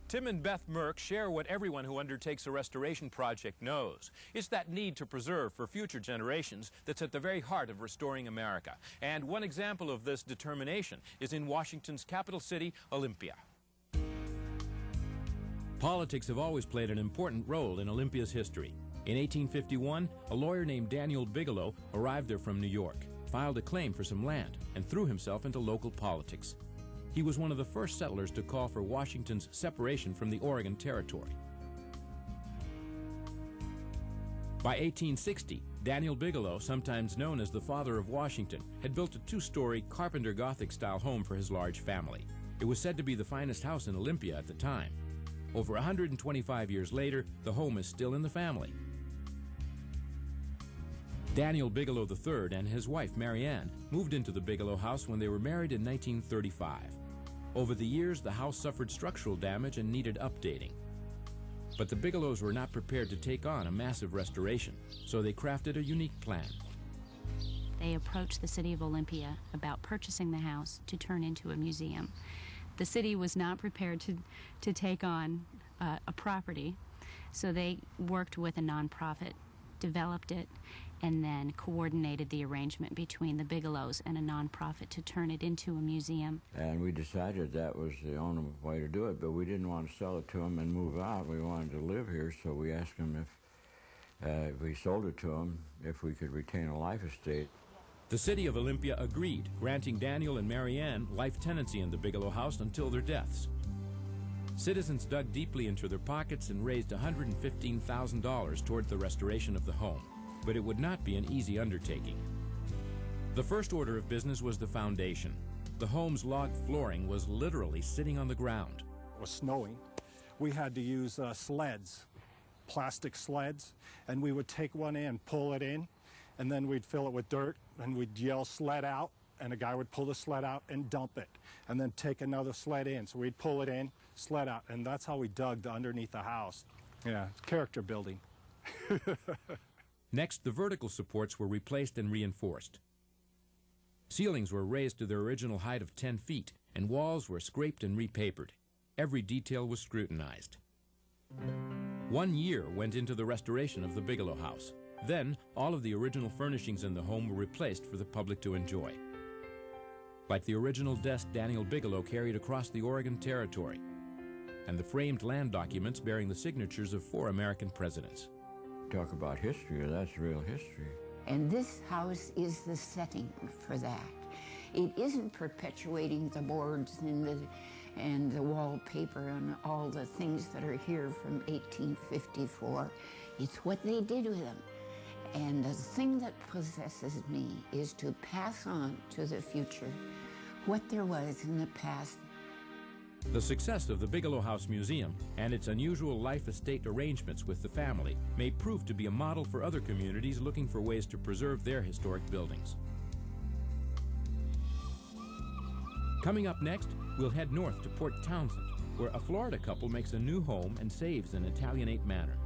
Tim and Beth Merck share what everyone who undertakes a restoration project knows. It's that need to preserve for future generations that's at the very heart of restoring America. And one example of this determination is in Washington's capital city, Olympia. Politics have always played an important role in Olympia's history. In 1851, a lawyer named Daniel Bigelow arrived there from New York, filed a claim for some land, and threw himself into local politics. He was one of the first settlers to call for Washington's separation from the Oregon Territory. By 1860, Daniel Bigelow, sometimes known as the Father of Washington, had built a two-story Carpenter Gothic-style home for his large family. It was said to be the finest house in Olympia at the time. Over 125 years later, the home is still in the family. Daniel Bigelow III and his wife, Mary Ann, moved into the Bigelow house when they were married in 1935. Over the years, the house suffered structural damage and needed updating. But the Bigelows were not prepared to take on a massive restoration, so they crafted a unique plan. They approached the city of Olympia about purchasing the house to turn into a museum. The city was not prepared to take on a property, so they worked with a nonprofit, developed it, and then coordinated the arrangement between the Bigelows and a nonprofit to turn it into a museum. And we decided that was the only way to do it, but we didn't want to sell it to them and move out. We wanted to live here, so we asked them if we sold it to them, if we could retain a life estate. The city of Olympia agreed, granting Daniel and Mary Ann life tenancy in the Bigelow house until their deaths. Citizens dug deeply into their pockets and raised $115,000 toward the restoration of the home. But it would not be an easy undertaking. The first order of business was the foundation. The home's log flooring was literally sitting on the ground. It was snowing. We had to use sleds, plastic sleds, and we would take one in, pull it in, and then we'd fill it with dirt, and we'd yell sled out, and a guy would pull the sled out and dump it, and then take another sled in. So we'd pull it in, sled out, and that's how we dug underneath the house. Yeah, character building. Next, the vertical supports were replaced and reinforced. Ceilings were raised to their original height of 10 feet, and walls were scraped and repapered. Every detail was scrutinized. 1 year went into the restoration of the Bigelow house. Then, all of the original furnishings in the home were replaced for the public to enjoy. Like the original desk Daniel Bigelow carried across the Oregon Territory, and the framed land documents bearing the signatures of 4 American presidents. Talk about history, that's real history. And this house is the setting for that. It isn't perpetuating the boards and the wallpaper and all the things that are here from 1854. It's what they did with them. And the thing that possesses me is to pass on to the future what there was in the past. The success of the Bigelow House Museum and its unusual life estate arrangements with the family may prove to be a model for other communities looking for ways to preserve their historic buildings. Coming up next, we'll head north to Port Townsend, where a Florida couple makes a new home and saves in Italianate manner.